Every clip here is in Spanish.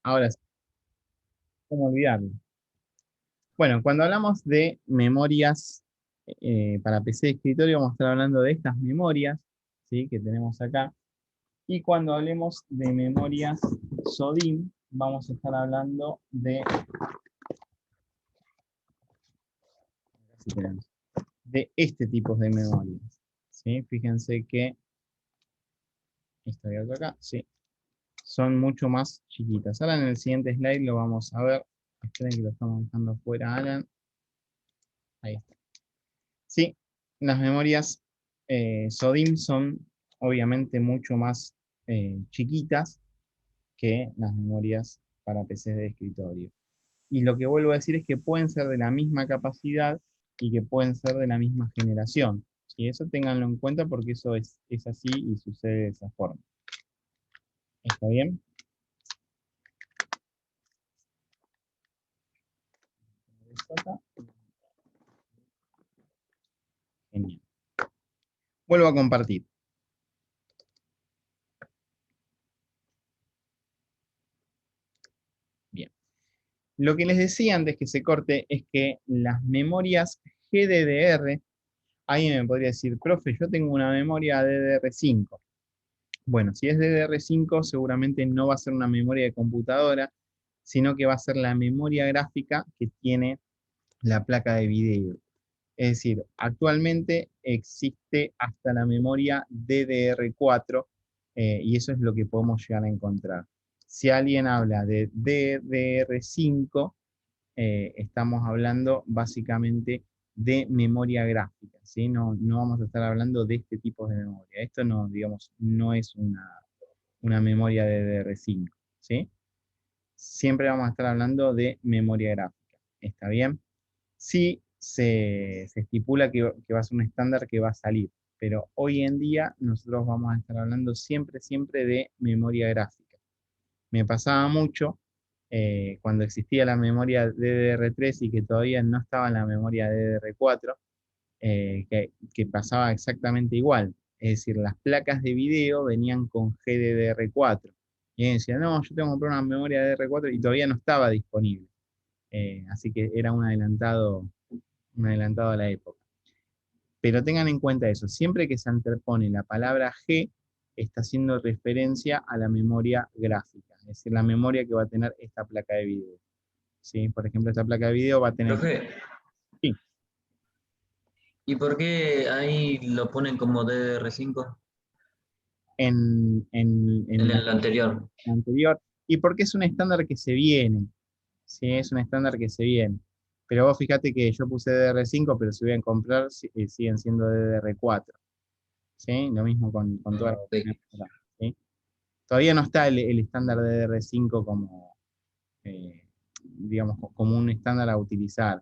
Ahora sí, ¿cómo olvidarlo? Bueno, cuando hablamos de memorias para PC de escritorio, vamos a estar hablando de estas memorias, ¿sí?, que tenemos acá. Y cuando hablemos de memorias SODIMM, vamos a estar hablando de este tipo de memorias. ¿Sí? Fíjense que esta de acá, sí, son mucho más chiquitas. Ahora en el siguiente slide lo vamos a ver. Esperen que lo estamos dejando afuera, Alan. Ahí está. Sí, las memorias SODIMM son obviamente mucho más chiquitas que las memorias para PCs de escritorio. Y lo que vuelvo a decir es que pueden ser de la misma capacidad y que pueden ser de la misma generación. Y eso ténganlo en cuenta porque eso es así y sucede de esa forma. ¿Está bien? Genial. Vuelvo a compartir. Bien. Lo que les decía antes que se corte es que las memorias GDDR, alguien me podría decir, profe, yo tengo una memoria DDR5. Bueno, si es DDR5, seguramente no va a ser una memoria de computadora, sino que va a ser la memoria gráfica que tiene la placa de video. Es decir, actualmente existe hasta la memoria DDR4 y eso es lo que podemos llegar a encontrar. Si alguien habla de DDR5, estamos hablando básicamente de memoria gráfica, ¿sí? No vamos a estar hablando de este tipo de memoria. Esto no, digamos, no es una memoria DDR5, ¿sí? Siempre vamos a estar hablando de memoria gráfica. ¿Está bien? Sí se estipula que va a ser un estándar que va a salir, pero hoy en día nosotros vamos a estar hablando siempre, siempre de memoria gráfica. Me pasaba mucho cuando existía la memoria DDR3 y que todavía no estaba en la memoria DDR4, que pasaba exactamente igual. Es decir, las placas de video venían con GDDR4. Y alguien decía, no, yo tengo que comprar una memoria DDR4 y todavía no estaba disponible. Así que era un adelantado a la época. Pero tengan en cuenta eso, siempre que se interpone la palabra G, está haciendo referencia a la memoria gráfica, es decir, la memoria que va a tener esta placa de video. ¿Sí? Por ejemplo, esta placa de video va a tener... Profe, Sí, ¿y por qué ahí lo ponen como DDR5 en en la el anterior? anterior, y porque es un estándar que se viene, ¿sí? Es un estándar que se viene. Pero vos fíjate que yo puse DDR5, pero si voy a comprar, siguen siendo DDR4. ¿Sí? Lo mismo con todas Ah, las que ok. tenemos acá, ¿sí? Todavía no está el estándar de DDR5 como, digamos, como un estándar a utilizar.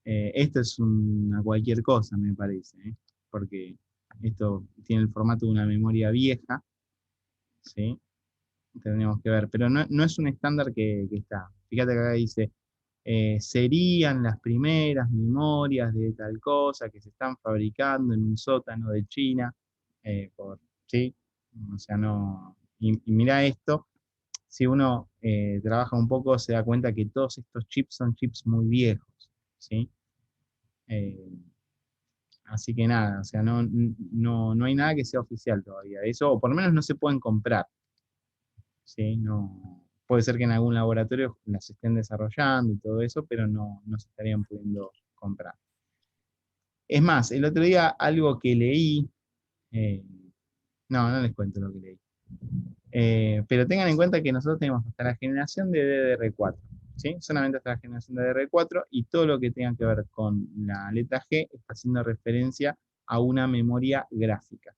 Esto es una cualquier cosa, me parece, ¿eh? Porque esto tiene el formato de una memoria vieja, ¿sí? Tendríamos que ver, pero no es un estándar que está. Fíjate que acá dice, serían las primeras memorias de tal cosa que se están fabricando en un sótano de China, ¿sí? O sea, no... Y mira esto, si uno trabaja un poco, se da cuenta que todos estos chips son chips muy viejos, ¿sí? Eh, así que nada, o sea, no hay nada que sea oficial todavía. Eso, o por lo menos no se pueden comprar, ¿sí? No, puede ser que en algún laboratorio las estén desarrollando y todo eso, pero no se estarían pudiendo comprar. Es más, el otro día algo que leí, eh, no les cuento lo que leí. Pero tengan en cuenta que nosotros tenemos hasta la generación de DDR4, ¿sí? Solamente hasta la generación de DDR4 y todo lo que tenga que ver con la letra G está haciendo referencia a una memoria gráfica,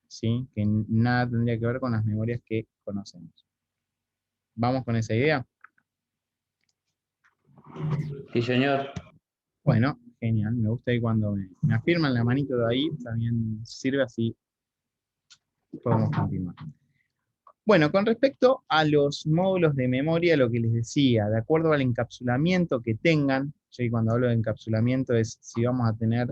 ¿sí? Que nada tendría que ver con las memorias que conocemos. ¿Vamos con esa idea? Sí, señor. Bueno, genial, me gusta ahí cuando me afirman la manito de ahí, también sirve así, podemos continuar. Bueno, con respecto a los módulos de memoria, lo que les decía, de acuerdo al encapsulamiento que tengan, yo cuando hablo de encapsulamiento es si vamos a tener,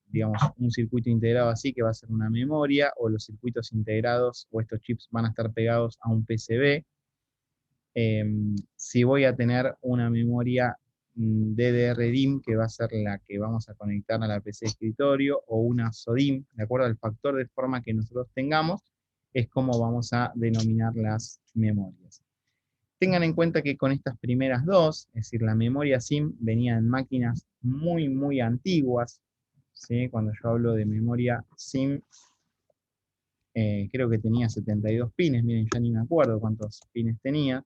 digamos, un circuito integrado así que va a ser una memoria, o los circuitos integrados o estos chips van a estar pegados a un PCB. Si voy a tener una memoria DDR-DIMM, que va a ser la que vamos a conectar a la PC de escritorio, o una SODIMM, de acuerdo al factor de forma que nosotros tengamos, es como vamos a denominar las memorias. Tengan en cuenta que con estas primeras dos, es decir, la memoria SIM venía en máquinas muy, muy antiguas, ¿sí? Cuando yo hablo de memoria SIM, creo que tenía 72 pines, miren, ya ni me acuerdo cuántos pines tenía.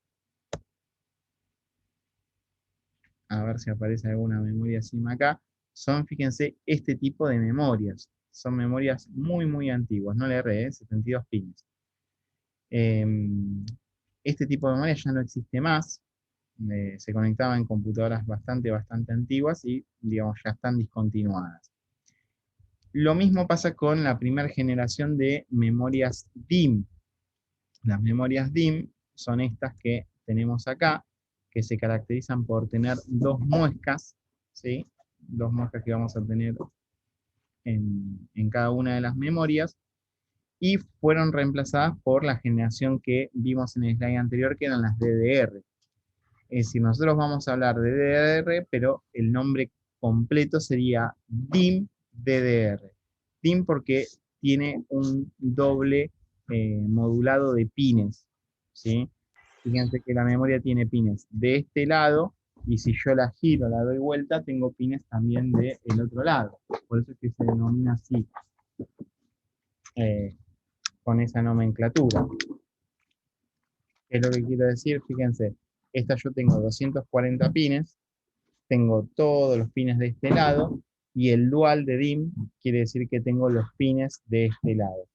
A ver si aparece alguna memoria SIM acá. Son, fíjense, este tipo de memorias. Son memorias muy, muy antiguas, no le erré, 72 pines. Este tipo de memoria ya no existe más. Se conectaba en computadoras bastante, bastante antiguas y, digamos, ya están discontinuadas. Lo mismo pasa con la primera generación de memorias DIMM. Las memorias DIMM son estas que tenemos acá, que se caracterizan por tener dos muescas, ¿sí? Dos muescas que vamos a tener en cada una de las memorias, y fueron reemplazadas por la generación que vimos en el slide anterior, que eran las DDR. Es decir, nosotros vamos a hablar de DDR, pero el nombre completo sería DIMM DDR. DIMM porque tiene un doble modulado de pines, ¿sí? Fíjense que la memoria tiene pines de este lado, y si yo la giro, la doy vuelta, tengo pines también del otro lado. Por eso es que se denomina así, eh, con esa nomenclatura. ¿Qué es lo que quiero decir? Fíjense, esta yo tengo 240 pines, tengo todos los pines de este lado, y el dual de DIMM quiere decir que tengo los pines de este lado.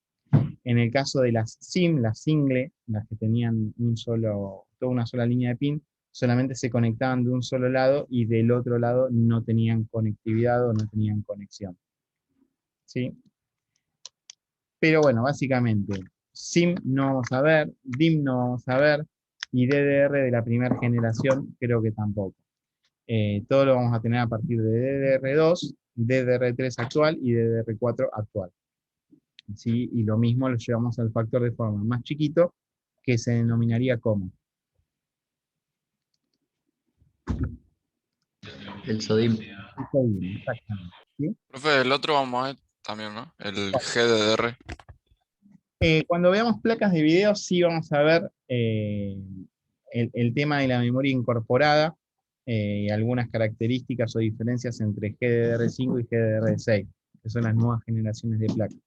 En el caso de las SIM, las single, las que tenían toda una sola línea de pin, solamente se conectaban de un solo lado y del otro lado no tenían conectividad o no tenían conexión. ¿Sí? Pero bueno, básicamente, SIM no vamos a ver, DIMM no vamos a ver, y DDR de la primera generación creo que tampoco. Todo lo vamos a tener a partir de DDR2, DDR3 actual y DDR4 actual. ¿Sí? Y lo mismo lo llevamos al factor de forma más chiquito, que se denominaría como El SODIM. exactamente. ¿Sí? Profe, el otro vamos a ver también, ¿no? El GDDR. Cuando veamos placas de video, sí vamos a ver el tema de la memoria incorporada, y algunas características o diferencias entre GDDR5 y GDDR6, que son las nuevas generaciones de placas.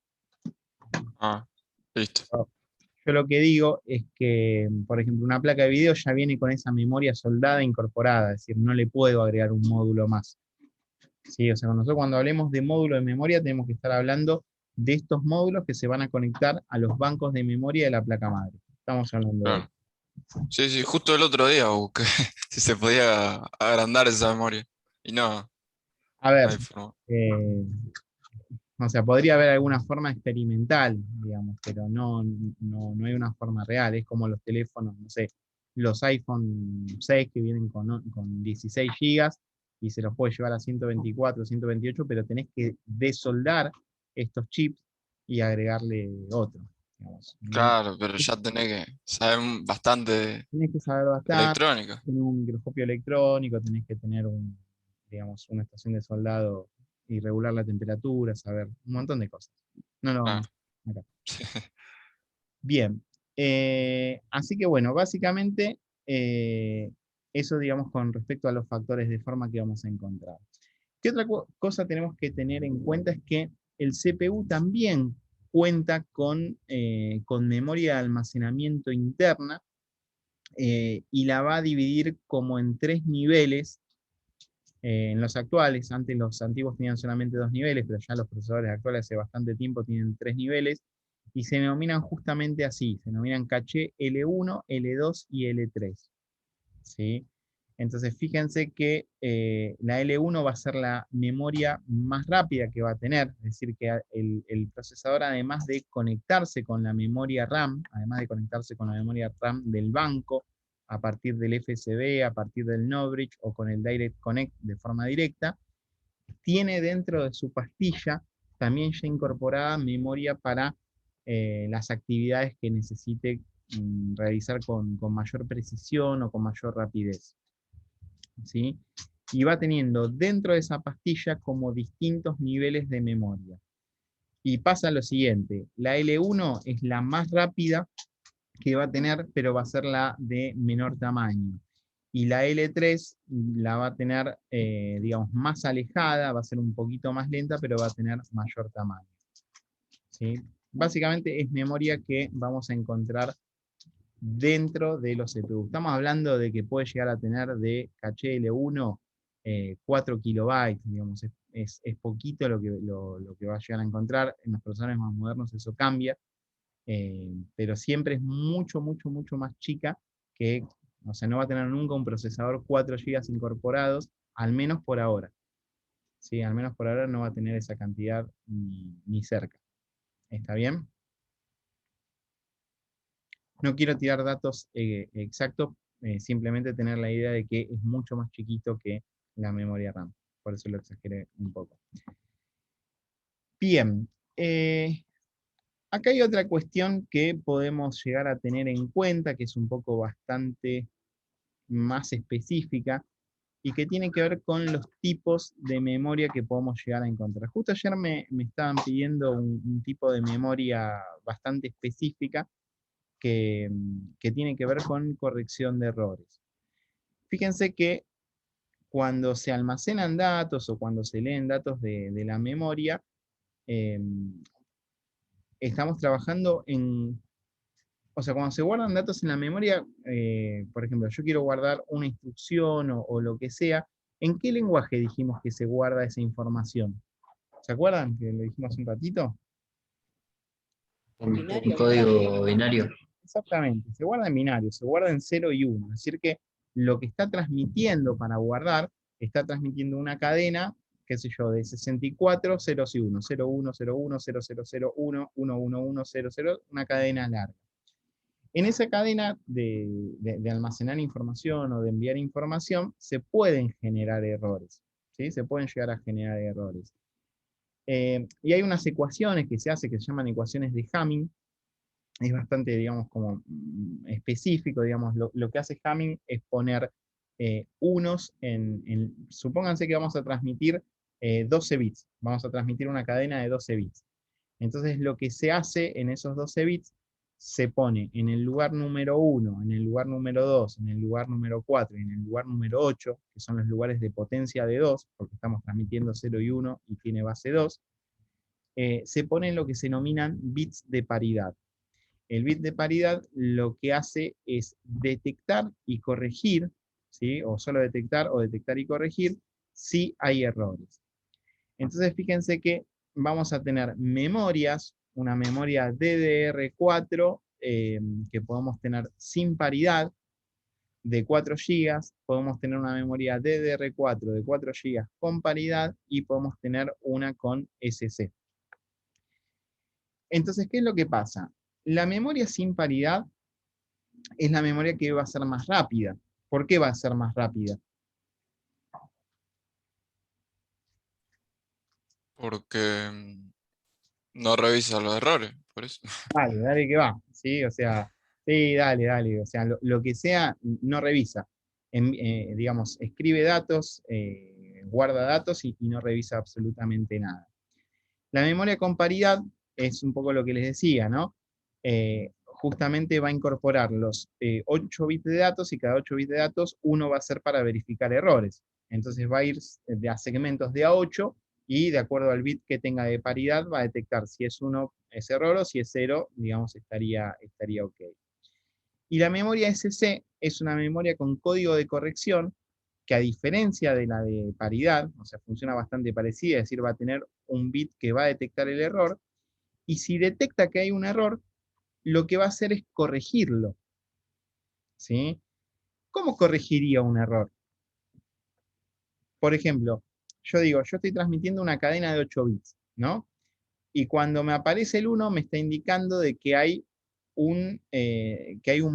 Ah, listo. Yo lo que digo es que, por ejemplo, una placa de video ya viene con esa memoria soldada incorporada, es decir, no le puedo agregar un módulo más. ¿Sí? O sea, nosotros cuando hablemos de módulo de memoria tenemos que estar hablando de estos módulos que se van a conectar a los bancos de memoria de la placa madre. Estamos hablando de Claro. eso. Sí, sí, justo el otro día busqué si se podía agrandar esa memoria. Y no, A no ver, hay forma. eh, o sea, podría haber alguna forma experimental, digamos, pero no hay una forma real. Es como los teléfonos, no sé, los iPhone 6 que vienen con 16 gigas y se los puede llevar a 124, 128, pero tenés que desoldar estos chips y agregarle otro, digamos. Claro, pero ya tenés que saber bastante de Tenés que saber bastante, electrónica. tener un microscopio electrónico, tenés que tener digamos, una estación de soldado y regular la temperatura, saber un montón de cosas. No lo Claro. vamos a acá. Bien, así que bueno, básicamente eso digamos con respecto a los factores de forma que vamos a encontrar. ¿Qué otra cosa tenemos que tener en cuenta? Es que el CPU también cuenta con memoria de almacenamiento interna, y la va a dividir como en tres niveles. En los actuales, antes los antiguos tenían solamente dos niveles, pero ya los procesadores actuales hace bastante tiempo tienen tres niveles, y se denominan justamente así, se denominan caché L1, L2 y L3. ¿Sí? Entonces fíjense que la L1 va a ser la memoria más rápida que va a tener, es decir, que el procesador, además de conectarse con la memoria RAM, además de conectarse con la memoria RAM del banco, a partir del FSB, a partir del NOR bridge o con el Direct Connect de forma directa, tiene dentro de su pastilla también ya incorporada memoria para las actividades que necesite realizar con mayor precisión o con mayor rapidez. ¿Sí? Y va teniendo dentro de esa pastilla como distintos niveles de memoria. Y pasa lo siguiente, la L1 es la más rápida que va a tener, pero va a ser la de menor tamaño. Y la L3 la va a tener, digamos, más alejada, va a ser un poquito más lenta, pero va a tener mayor tamaño. ¿Sí? Básicamente es memoria que vamos a encontrar dentro de los CPU. Estamos hablando de que puede llegar a tener de caché L1 4 kilobytes, digamos, es poquito lo que va a llegar a encontrar. En los procesadores más modernos eso cambia, pero siempre es mucho, mucho, mucho más chica que, o sea, no va a tener nunca un procesador 4 GB incorporados, al menos por ahora. ¿Sí? Al menos por ahora no va a tener esa cantidad ni cerca. ¿Está bien? No quiero tirar datos exactos, simplemente tener la idea de que es mucho más chiquito que la memoria RAM. Por eso lo exageré un poco. Bien. Acá hay otra cuestión que podemos llegar a tener en cuenta, que es un poco bastante más específica, y que tiene que ver con los tipos de memoria que podemos llegar a encontrar. Justo ayer me estaban pidiendo un tipo de memoria bastante específica, que tiene que ver con corrección de errores. Fíjense que cuando se almacenan datos o cuando se leen datos de la memoria, eh, estamos trabajando o sea, cuando se guardan datos en la memoria, por ejemplo, yo quiero guardar una instrucción o lo que sea, ¿en qué lenguaje dijimos que se guarda esa información? ¿Se acuerdan que lo dijimos un ratito? Un código binario. Exactamente, se guarda en binario, se guarda en 0 y 1. Es decir, que lo que está transmitiendo para guardar, está transmitiendo una cadena, qué sé yo, de 64 ceros y 1, 0, 1, 0, 1, 0, 0, 0, 1, 1, 1, 1, 0, 0, una cadena larga. En esa cadena de almacenar información o de enviar información, se pueden generar errores, ¿sí? Se pueden llegar a generar errores. Y hay unas ecuaciones que se hacen que se llaman ecuaciones de Hamming. Es bastante, digamos, como específico, digamos, lo que hace Hamming es poner unos supónganse que vamos a transmitir 12 bits, vamos a transmitir una cadena de 12 bits. Entonces lo que se hace en esos 12 bits, se pone en el lugar número 1, en el lugar número 2, en el lugar número 4 y en el lugar número 8, que son los lugares de potencia de 2, porque estamos transmitiendo 0 y 1 y tiene base 2, se ponen lo que se denominan bits de paridad. El bit de paridad lo que hace es detectar y corregir, ¿sí? O solo detectar o detectar y corregir si hay errores. Entonces fíjense que vamos a tener memorias, una memoria DDR4 que podemos tener sin paridad de 4 GB, podemos tener una memoria DDR4 de 4 GB con paridad y podemos tener una con SC. Entonces, ¿qué es lo que pasa? La memoria sin paridad es la memoria que va a ser más rápida. ¿Por qué va a ser más rápida? Porque no revisa los errores, por eso. Dale, dale que va, ¿sí? O sea, sí, dale, dale. O sea, lo que sea, no revisa. Digamos, escribe datos, guarda datos y no revisa absolutamente nada. La memoria con paridad es un poco lo que les decía, ¿no? Justamente va a incorporar los 8 bits de datos y cada 8 bits de datos uno va a ser para verificar errores. Entonces va a ir a segmentos de A8 y de acuerdo al bit que tenga de paridad va a detectar si es 1 es error o si es 0, digamos, estaría ok. Y la memoria SC es una memoria con código de corrección que a diferencia de la de paridad, o sea, funciona bastante parecida, es decir, va a tener un bit que va a detectar el error, y si detecta que hay un error, lo que va a hacer es corregirlo. ¿Sí? ¿Cómo corregiría un error? Por ejemplo, yo digo, yo estoy transmitiendo una cadena de 8 bits, ¿no? Y cuando me aparece el 1 me está indicando de que hay un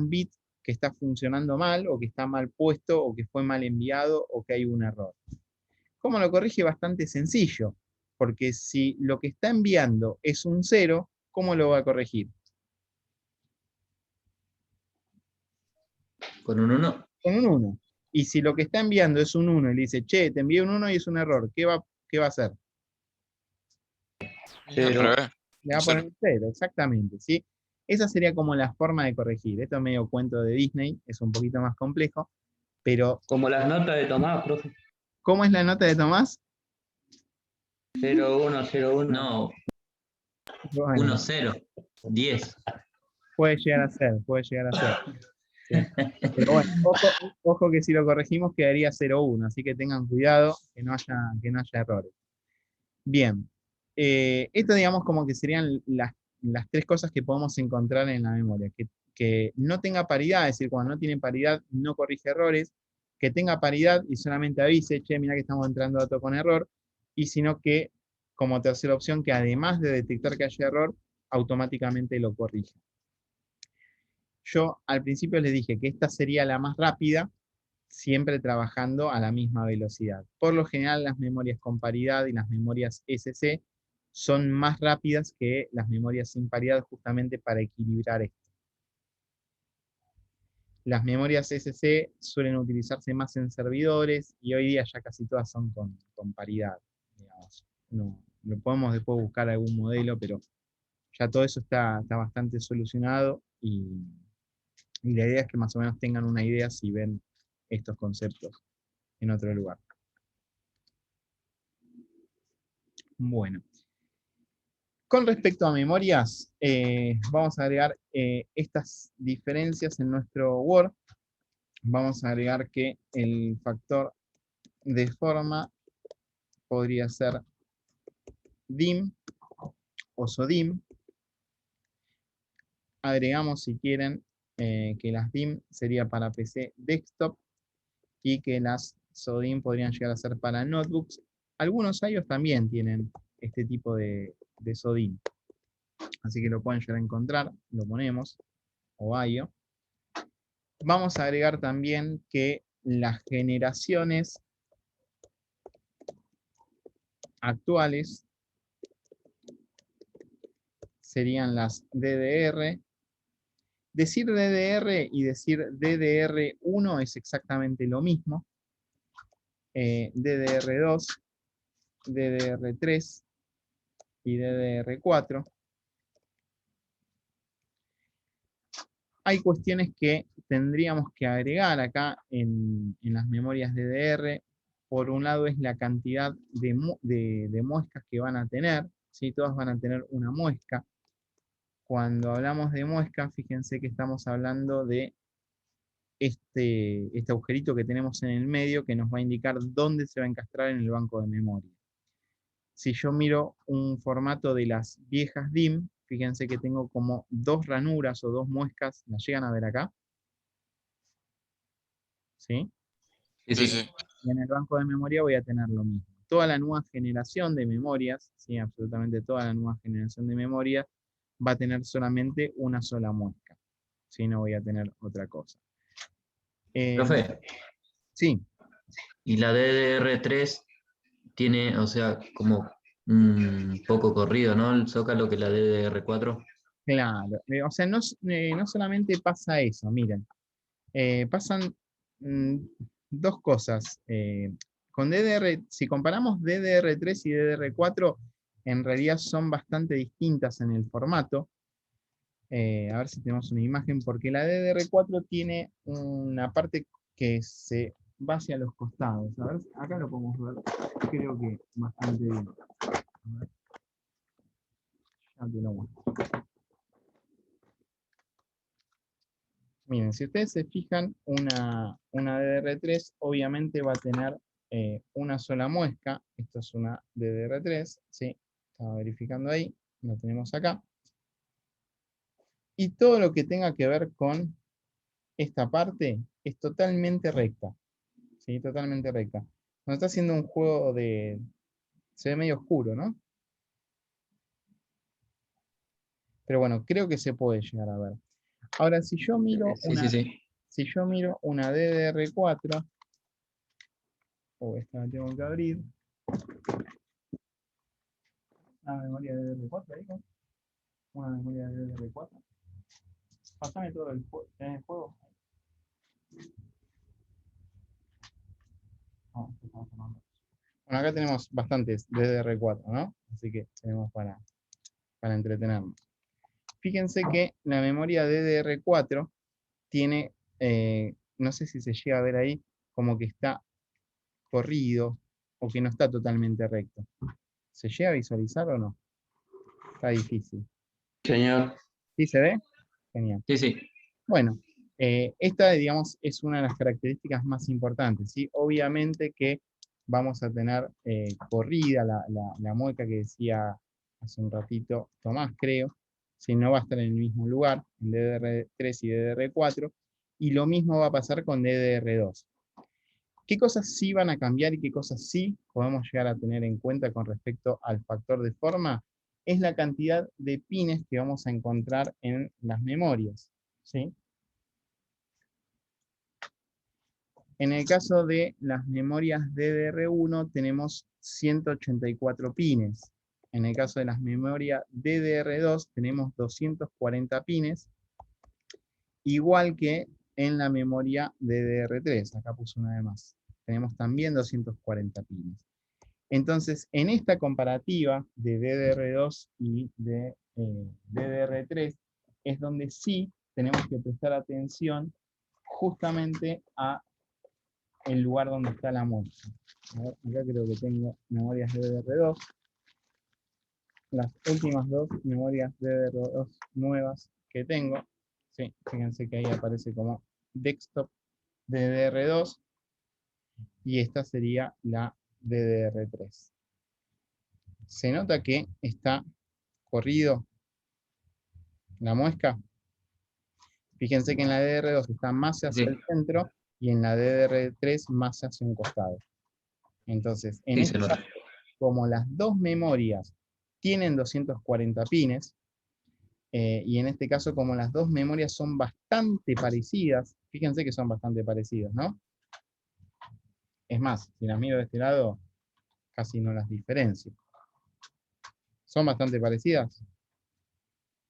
bit que está funcionando mal, o que está mal puesto, o que fue mal enviado, o que hay un error. ¿Cómo lo corrige? Bastante sencillo, porque si lo que está enviando es un 0, ¿cómo lo va a corregir? Con un 1. Con un 1. Y si lo que está enviando es un 1 y le dice, che, te envié un 1 y es un error, qué va a hacer? Y al revés, Le va un a poner cero. un 0, exactamente, ¿sí? Esa sería como la forma de corregir. Esto es medio cuento de Disney, es un poquito más complejo, pero Como las notas de Tomás, profe. ¿cómo es la nota de Tomás? 0-1-0-1. No, Bueno, 1-0. 10. puede llegar a ser, puede llegar a ser. ¿Sí? Pero bueno, ojo que si lo corregimos quedaría 0-1, así que tengan cuidado que no haya errores. Bien, esto digamos como que serían las tres cosas que podemos encontrar en la memoria. Que no tenga paridad, es decir, cuando no tiene paridad no corrige errores, que tenga paridad y solamente avise, che, mira que estamos entrando datos con error, y sino que, como tercera opción, que además de detectar que haya error, automáticamente lo corrige. Yo al principio les dije que esta sería la más rápida, siempre trabajando a la misma velocidad. Por lo general, las memorias con paridad y las memorias SC son más rápidas que las memorias sin paridad justamente para equilibrar esto. Las memorias SC suelen utilizarse más en servidores y hoy día ya casi todas son con paridad. Digamos. No, lo podemos después buscar algún modelo, pero ya todo eso está bastante solucionado y la idea es que más o menos tengan una idea si ven estos conceptos en otro lugar. Bueno, con respecto a memorias, vamos a agregar estas diferencias en nuestro Word. Vamos a agregar que el factor de forma podría ser DIM o SODIM. Agregamos, si quieren, que las DIM sería para PC desktop y que las SODIM podrían llegar a ser para notebooks. Algunos iOS también tienen este tipo de SODIM. Así que lo pueden llegar a encontrar, lo ponemos, o IO. Vamos a agregar también que las generaciones actuales serían las DDR. Decir DDR y decir DDR1 es exactamente lo mismo. DDR2, DDR3 y DDR4. Hay cuestiones que tendríamos que agregar acá en las memorias DDR. Por un lado es la cantidad de muescas que van a tener. ¿Sí? Todas van a tener una muesca. Cuando hablamos de muesca, fíjense que estamos hablando de este agujerito que tenemos en el medio que nos va a indicar dónde se va a encastrar en el banco de memoria. Si yo miro un formato de las viejas DIM, fíjense que tengo como dos ranuras o dos muescas, ¿las llegan a ver acá? ¿Sí? Sí, Sí, sí. sí. Y en el banco de memoria voy a tener lo mismo. Toda la nueva generación de memorias, ¿sí? Absolutamente toda la nueva generación de memoria, va a tener solamente una sola muesca. ¿Sí? No voy a tener otra cosa. Profe, Sí, y la DDR3 tiene, o sea, como un poco corrido, ¿no? El zócalo que la DDR4. claro. O sea, no solamente pasa eso, miren. Pasan mm, dos cosas. Con DDR, si comparamos DDR3 y DDR4, en realidad son bastante distintas en el formato. A ver si tenemos una imagen, porque la DDR4 tiene una parte que se va hacia los costados. A ver, acá lo podemos ver, creo que bastante bien. A ver, ya te lo muestro. Miren, si ustedes se fijan, una DDR3 obviamente va a tener una sola muesca. Esto es una DDR3, ¿sí? Estaba verificando ahí, lo tenemos acá. Y todo lo que tenga que ver con esta parte es totalmente recta, ¿sí? Totalmente recta. Nos está haciendo un juego de... Se ve medio oscuro, ¿no? Pero bueno, creo que se puede llegar a ver. Ahora, si yo miro Sí, sí, sí. una DDR4, o esta la tengo que abrir, una memoria DDR4, digo, una memoria DDR4. Pasame todo el juego. Bueno, acá tenemos bastantes DDR4, ¿no? Así que tenemos para entretenernos. Fíjense que la memoria DDR4 tiene, no sé si se llega a ver ahí, como que está corrido o que no está totalmente recto. ¿Se llega a visualizar o no? Está difícil. Señor. ¿Sí se ve? Genial. Sí, sí. Bueno, esta, digamos, es una de las características más importantes, ¿sí? Obviamente que vamos a tener corrida la mueca que decía hace un ratito Tomás, creo, si no va a estar en el mismo lugar, en DDR3 y DDR4, y lo mismo va a pasar con DDR2. ¿Qué cosas sí van a cambiar y qué cosas sí podemos llegar a tener en cuenta con respecto al factor de forma? Es la cantidad de pines que vamos a encontrar en las memorias, ¿sí? En el caso de las memorias DDR1 tenemos 184 pines. En el caso de las memorias DDR2 tenemos 240 pines, igual que en la memoria DDR3. Acá puse una de más. Tenemos también 240 pines. Entonces, en esta comparativa de DDR2 y de DDR3 es donde sí tenemos que prestar atención justamente a el lugar donde está la muestra. A ver, acá creo que tengo memorias DDR2. Las últimas dos memorias DDR2 nuevas que tengo. Sí, fíjense que ahí aparece como desktop DDR2 y esta sería la DDR3. Se nota que está corrido la muesca. Fíjense que en la DDR2 está más hacia Sí. el centro y en la DDR3 más hacia un costado. Entonces, en Sí, este se nota. caso, como las dos memorias tienen 240 pines, y en este caso como las dos memorias son bastante parecidas, fíjense que son bastante parecidas, ¿no? Es más, si las miro de este lado, casi no las diferencio. Son bastante parecidas,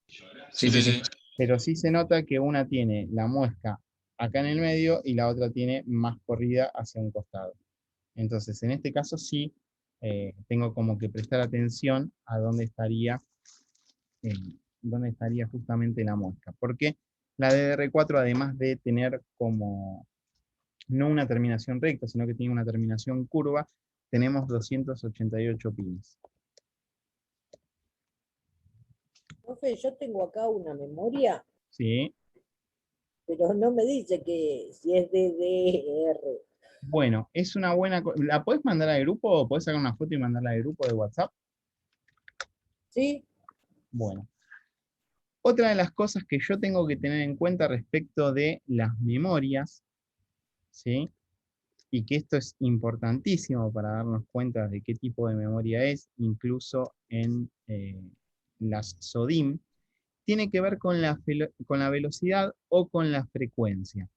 Sí, Sí, sí, sí. sí. pero sí se nota que una tiene la muesca acá en el medio y la otra tiene más corrida hacia un costado. Entonces, en este caso sí tengo como que prestar atención a eh, dónde estaría justamente la muesca. Porque la DDR4, además de tener como no una terminación recta, sino que tiene una terminación curva, tenemos 288 pines. Profe, yo tengo acá una memoria, ¿Sí? pero no me dice que si es DDR. Bueno, es una buena... ¿La podés mandar al grupo o podés sacar una foto y mandarla al grupo de WhatsApp? ¿Sí? Bueno. Otra de las cosas que yo tengo que tener en cuenta respecto de las memorias, ¿sí? Y que esto es importantísimo para darnos cuenta de qué tipo de memoria es, incluso en las SODIMM, tiene que ver con la velocidad o con la frecuencia.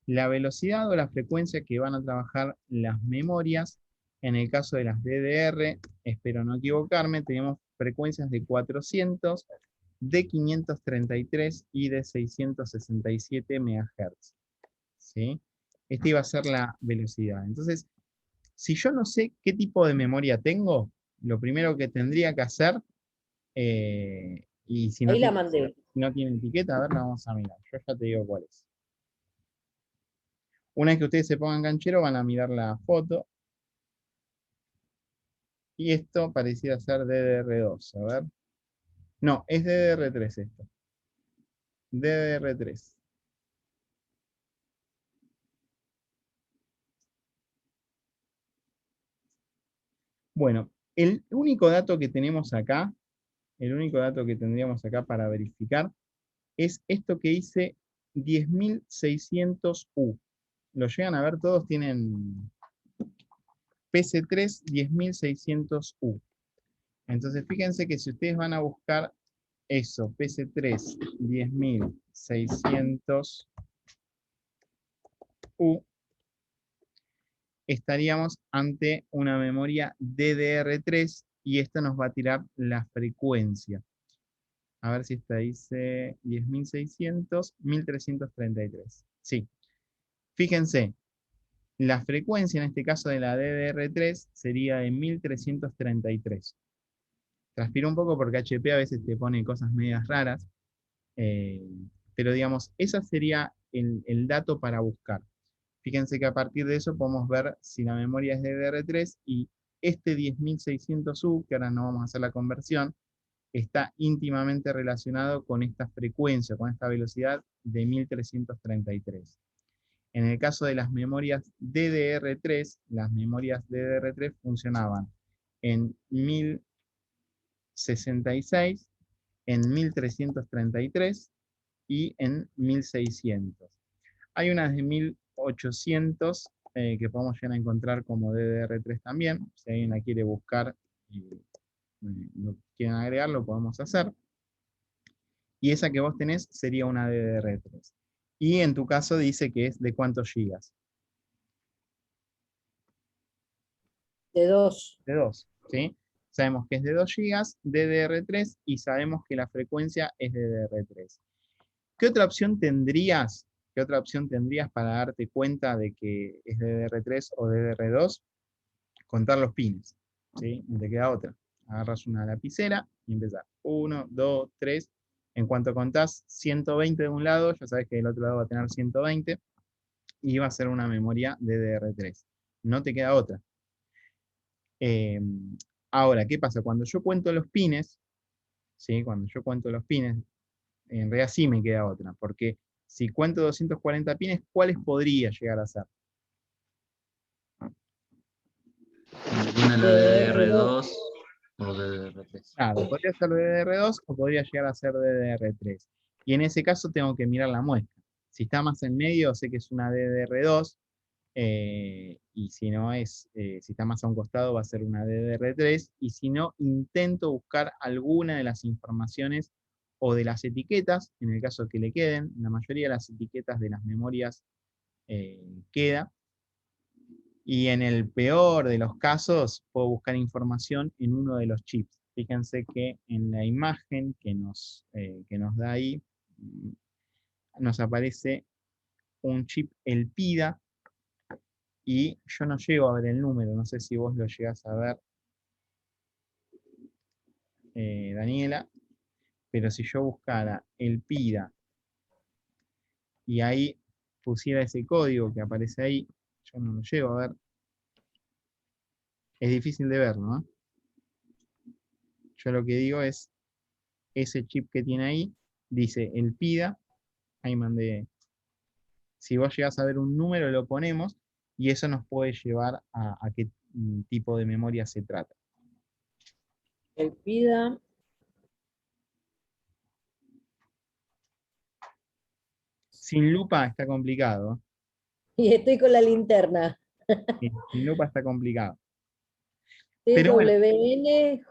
La velocidad o la frecuencia que van a trabajar las memorias, en el caso de las DDR, espero no equivocarme, tenemos frecuencias de 400, de 533 y de 667 MHz. ¿Sí? Esta iba a ser la velocidad. Entonces, si yo no sé qué tipo de memoria tengo, lo primero que tendría que hacer, y si no, Ahí la mandé. si no tiene etiqueta, a ver, la vamos a mirar. Yo ya te digo cuál es. Una vez que ustedes se pongan canchero, van a mirar la foto. Y esto pareciera ser DDR2. A ver. No, es DDR3 esto. DDR3. Bueno, el único dato que tenemos acá, el único dato que tendríamos acá para verificar, es esto que dice 10.600U. ¿Lo llegan a ver todos? Tienen PC3 10.600U. Entonces fíjense que si ustedes van a buscar eso, PC3 10.600U, estaríamos ante una memoria DDR3 y esto nos va a tirar la frecuencia. A ver si esta dice 10.600, 1.333. Sí, Fíjense, la frecuencia en este caso de la DDR3 sería de 1333. Transpiro un poco porque HP a veces te pone cosas medias raras, pero digamos, ese sería el dato para buscar. Fíjense que a partir de eso podemos ver si la memoria es DDR3 y este 10600U, que ahora no vamos a hacer la conversión, está íntimamente relacionado con esta frecuencia, con esta velocidad de 1333. En el caso de las memorias DDR3, las memorias DDR3 funcionaban en 1066, en 1333 y en 1600. Hay unas de 1800 que podemos llegar a encontrar como DDR3 también. Si alguien la quiere buscar y lo quieren agregar, lo podemos hacer. Y esa que vos tenés sería una DDR3. Y en tu caso dice que es de cuántos gigas. De 2. De 2, ¿sí? Sabemos que es de 2 gigas, DDR3, y sabemos que la frecuencia es DDR3. ¿Qué otra opción tendrías? ¿Qué otra opción tendrías para darte cuenta de que es DDR3 o DDR2? Contar los pines, ¿sí? No te queda otra. Agarras una lapicera y empezás. 1, 2, 3. En cuanto contás 120 de un lado, ya sabes que del otro lado va a tener 120 y va a ser una memoria DDR3. No te queda otra. Ahora, ¿qué pasa? Cuando yo cuento los pines, ¿sí? Cuando yo cuento los pines, en realidad sí me queda otra, porque si cuento 240 pines, ¿cuáles podría llegar a ser? Una la DDR2 o DDR3. Claro, podría ser DDR2 o podría llegar a ser DDR3. Y en ese caso tengo que mirar la muestra. Si está más en medio, sé que es una DDR2, y si no es, si está más a un costado, va a ser una DDR3, y si no, intento buscar alguna de las informaciones o de las etiquetas, en el caso que le queden. La mayoría de las etiquetas de las memorias queda. Y en el peor de los casos, puedo buscar información en uno de los chips. Fíjense que en la imagen que nos da ahí, nos aparece un chip ELPIDA, y yo no llego a ver el número, no sé si vos lo llegás a ver, Daniela, pero si yo buscara ELPIDA y ahí pusiera ese código que aparece ahí, yo no lo llego a ver. Es difícil de ver, ¿no? Yo lo que digo es, ese chip que tiene ahí, dice ELPIDA, ahí mandé. Si vos llegás a ver un número, lo ponemos, y eso nos puede llevar a qué tipo de memoria se trata. El PIDA. Sin lupa está complicado. Y estoy con la linterna. Sin lupa está complicado. Pero bueno, TWN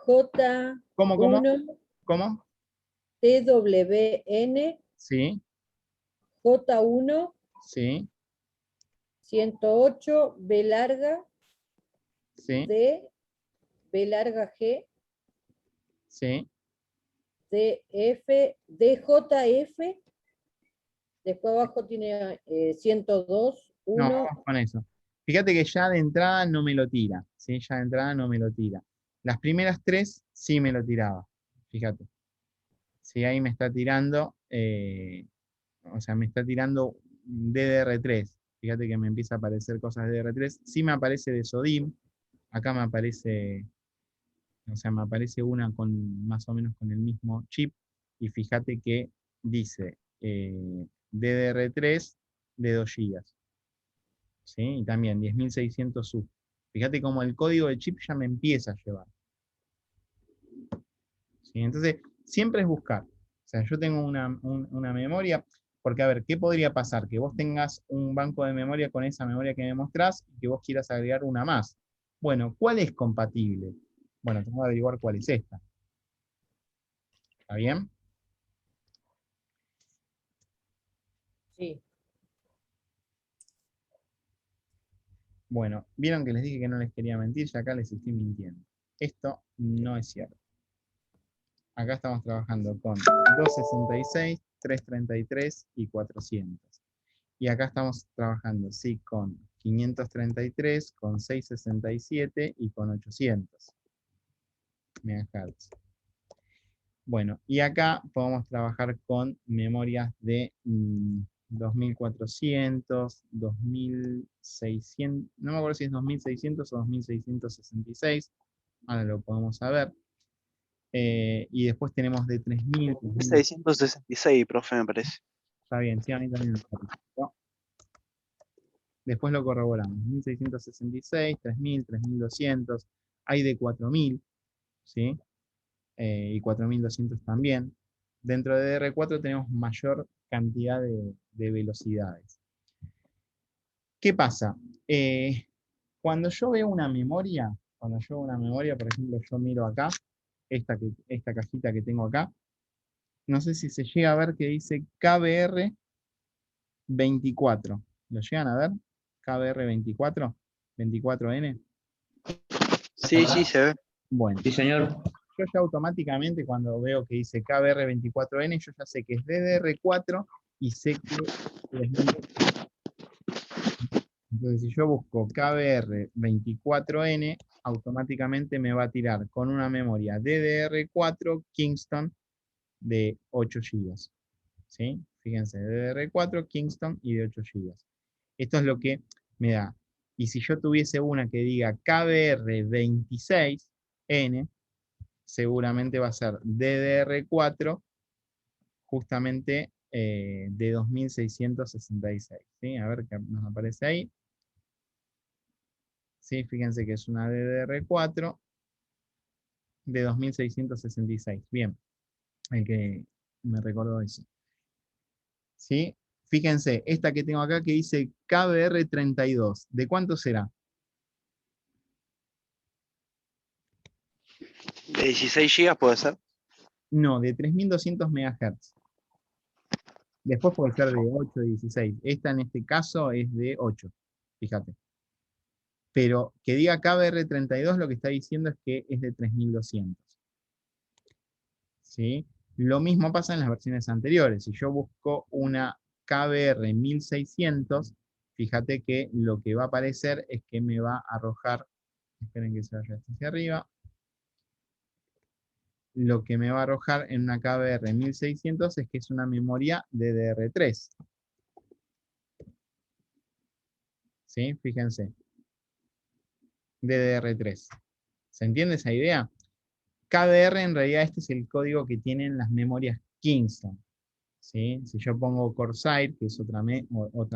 ¿cómo? J1 ¿Cómo? TWN Sí, J1 sí, 108 B larga sí, D B larga G sí. DF DJF. Después abajo tiene 102 No, 1. vamos con eso. Fíjate que ya de entrada no me lo tira, ¿sí? Ya de entrada no me lo tira. Las primeras tres sí me lo tiraba, fíjate. Sí, ahí me está tirando, o sea, me está tirando DDR3. Fíjate que me empieza a aparecer cosas de DDR3. Sí me aparece de SODIMM. Acá me aparece, o sea, me aparece una con más o menos con el mismo chip. Y fíjate que dice DDR3 de 2 GB. ¿Sí? Y también 10600U. Fíjate cómo el código de chip ya me empieza a llevar. ¿Sí? Entonces, siempre es buscar. O sea, yo tengo una memoria, porque a ver, ¿qué podría pasar? Que vos tengas un banco de memoria con esa memoria que me mostrás y que vos quieras agregar una más. Bueno, ¿cuál es compatible? Bueno, tengo que averiguar cuál es esta. ¿Está bien? Sí. Bueno, vieron que les dije que no les quería mentir, y acá les estoy mintiendo. Esto no es cierto. Acá estamos trabajando con 266, 333 y 400. Y acá estamos trabajando, sí, con 533, con 667 y con 800 MHz. Bueno, y acá podemos trabajar con memorias de 2400, 2600, no me acuerdo si es 2600 o 2666, ahora lo podemos saber. Y después tenemos de 3000, 666, profe, me parece. está bien, sí, a mí también me parece, ¿no? Después lo corroboramos, 1666, 3000, 3200, hay de 4000, ¿sí? Y 4200 también. Dentro de DR4 tenemos mayor cantidad de velocidades. ¿Qué pasa? Cuando yo veo una memoria, por ejemplo, yo miro acá, esta cajita que tengo acá, no sé si se llega a ver que dice KBR 24. ¿Lo llegan a ver? KBR 24, 24N. Sí, sí, se ve. Bueno, Sí, señor. yo ya automáticamente cuando veo que dice KBR 24N, yo ya sé que es DDR4 y sé que es 1000. Entonces, si yo busco KBR 24N, automáticamente me va a tirar con una memoria DDR4 Kingston de 8 GB. ¿Sí? Fíjense, DDR4 Kingston y de 8 GB. Esto es lo que me da. Y si yo tuviese una que diga KBR 26N, seguramente va a ser DDR4 justamente de 2666. ¿Sí? A ver qué nos aparece ahí. ¿Sí? Fíjense que es una DDR4 de 2666. Bien, el que me recordó eso. ¿Sí? Fíjense, esta que tengo acá que dice KBR32. ¿De cuánto será? ¿De 16 GB puede ser? No, de 3200 MHz. Después puede ser de 8, 16. Esta en este caso es de 8. Fíjate. Pero que diga KBR32 lo que está diciendo es que es de 3200. ¿Sí? Lo mismo pasa en las versiones anteriores. Si yo busco una KBR 1600, fíjate que lo que va a aparecer es que me va a arrojar, esperen que se vaya hacia arriba, lo que me va a arrojar en una KBR 1600 es que es una memoria DDR3. ¿Sí? Fíjense. DDR3. ¿Se entiende esa idea? KDR en realidad este es el código que tienen las memorias Kingston. ¿Sí? Si yo pongo Corsair, que es otra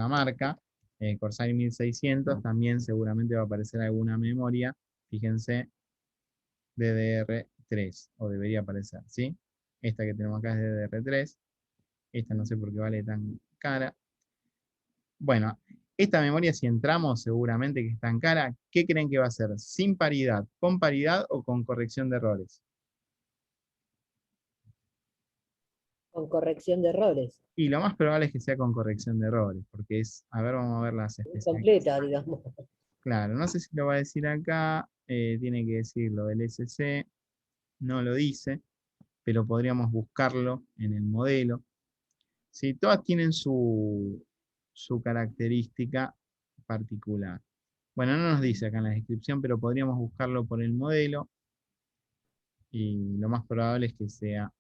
marca, Corsair 1600, también seguramente va a aparecer alguna memoria, fíjense, DDR3, o debería aparecer, ¿sí? Esta que tenemos acá es DDR3, esta no sé por qué vale tan cara. Bueno, esta memoria si entramos seguramente que es tan cara, ¿qué creen que va a ser? ¿Sin paridad, con paridad o con corrección de errores? Con corrección de errores. Y lo más probable es que sea con corrección de errores, porque es, a ver, vamos a ver las especificaciones. Completa, digamos. Claro, no sé si lo va a decir acá, tiene que decirlo del SC, no lo dice, pero podríamos buscarlo en el modelo. ¿Sí? Todas tienen su característica particular. Bueno, no nos dice acá en la descripción, pero podríamos buscarlo por el modelo, y lo más probable es que sea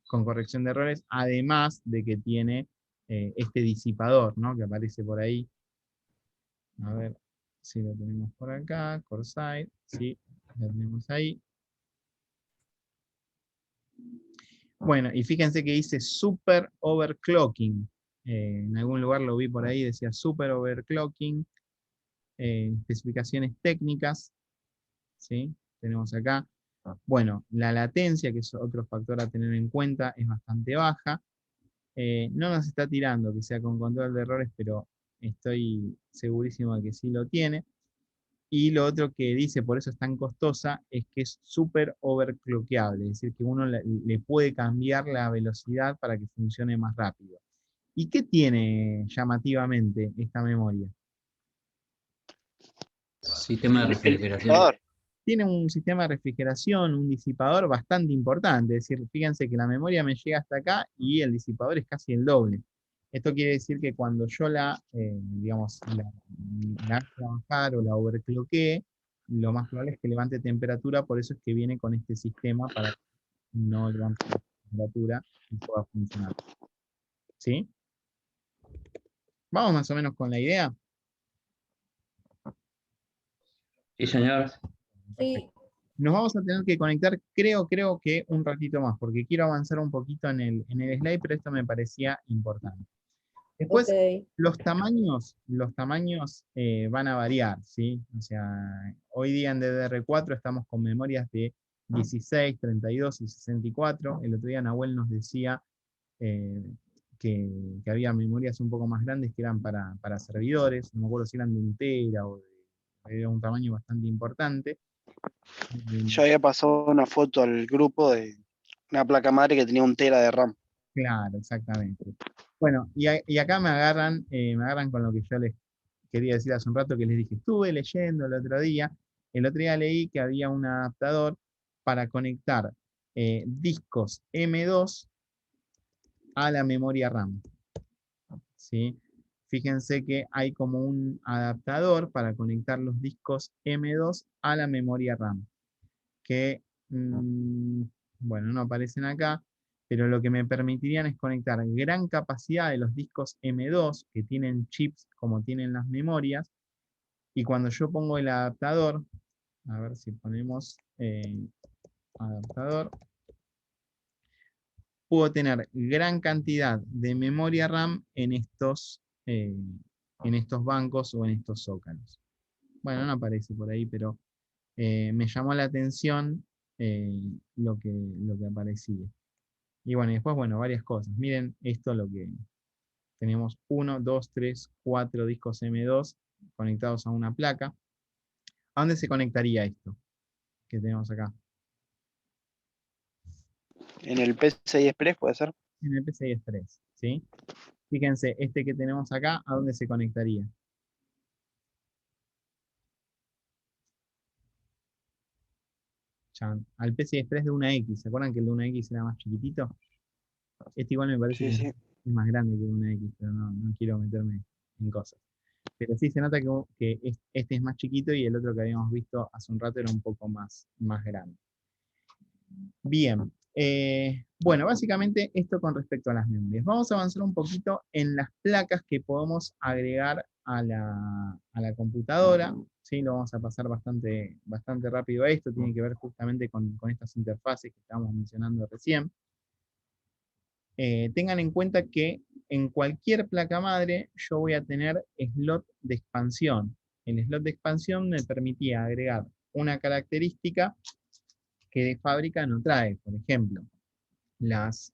con corrección de errores, además de que tiene este disipador, ¿no? Que aparece por ahí. A ver si lo tenemos por acá, Corsair, sí, lo tenemos ahí. Bueno, y fíjense que dice super overclocking. En algún lugar lo vi por ahí, decía super overclocking. Especificaciones técnicas, ¿sí? Tenemos acá. Bueno, la latencia, que es otro factor a tener en cuenta, es bastante baja. No nos está tirando que sea con control de errores, pero estoy segurísimo de que sí lo tiene. Y lo otro que dice, por eso es tan costosa, es que es súper overclockeable, es decir, que uno le puede cambiar la velocidad para que funcione más rápido. ¿Y qué tiene llamativamente esta memoria? Sistema de El refrigeración. disipador. Tiene un sistema de refrigeración, un disipador bastante importante, es decir, fíjense que la memoria me llega hasta acá y el disipador es casi el doble. Esto quiere decir que cuando yo digamos, la haga trabajar o la overcloquee, lo más probable es que levante temperatura, por eso es que viene con este sistema para que no levante la temperatura y pueda funcionar. ¿Sí? Vamos más o menos con la idea. Sí, señor. Sí, Nos vamos a tener que conectar, creo que un ratito más, porque quiero avanzar un poquito en el slide, pero esto me parecía importante. Después, ok. los tamaños van a variar, ¿sí? O sea, hoy día en DDR4 estamos con memorias de 16, 32 y 64. El otro día Nahuel nos decía eh, que había memorias un poco más grandes que eran para servidores, no me acuerdo si eran de 1 tera o de un tamaño bastante importante. Yo había pasado una foto al grupo de una placa madre que tenía 1 tera de RAM. Claro, exactamente. Bueno, y acá me agarran con lo que yo les quería decir hace un rato, que les dije, estuve leyendo el otro día leí que había un adaptador para conectar discos M2 a la memoria RAM, ¿sí? Fíjense que hay como un adaptador para conectar los discos M2 a la memoria RAM, que, bueno, no aparecen acá, pero lo que me permitirían es conectar gran capacidad de los discos M2, que tienen chips como tienen las memorias, y cuando yo pongo el adaptador, a ver si ponemos adaptador, puedo tener gran cantidad de memoria RAM en estos bancos o en estos zócalos. Bueno, no aparece por ahí, pero me llamó la atención lo que aparecía. Y bueno, y después, bueno, varias cosas. Miren esto lo que tenemos: 1, 2, 3, 4 discos M2 conectados a una placa. ¿A dónde se conectaría esto que tenemos acá? En el PCI Express puede ser. En el PCI Express, ¿sí? Fíjense, este que tenemos acá, ¿a dónde se conectaría? Al PCI Express de una X. ¿Se acuerdan que el de una X era más chiquitito? Este igual me parece Sí, que sí. es más grande que el de una X, pero no quiero meterme en cosas. Pero sí se nota que este es más chiquito y el otro que habíamos visto hace un rato era un poco más grande. Bien, bueno, básicamente esto con respecto a las memorias. Vamos a avanzar un poquito en las placas que podemos agregar a la computadora. ¿Sí? Lo vamos a pasar bastante rápido a esto, tiene que ver justamente con estas interfaces que estábamos mencionando recién. Tengan en cuenta que en cualquier placa madre yo voy a tener slot de expansión. El slot de expansión me permitía agregar una característica que de fábrica no trae. Por ejemplo, las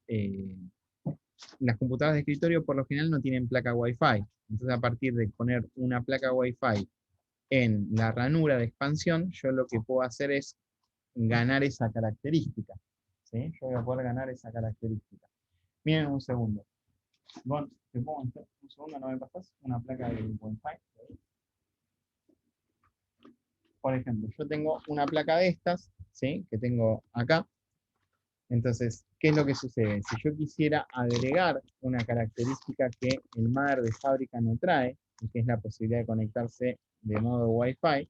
computadoras de escritorio por lo general no tienen placa Wi-Fi. Entonces, a partir de poner una placa Wi-Fi en la ranura de expansión, yo lo que puedo hacer es ganar esa característica. ¿Sí? Yo voy a poder ganar esa característica. Miren un segundo. Bueno, te pongo un segundo, no me pasas una placa de Wi-Fi. Por ejemplo, yo tengo una placa de estas, ¿sí? Que tengo acá. Entonces, ¿qué es lo que sucede? Si yo quisiera agregar una característica que el mother de fábrica no trae, y que es la posibilidad de conectarse de modo Wi-Fi,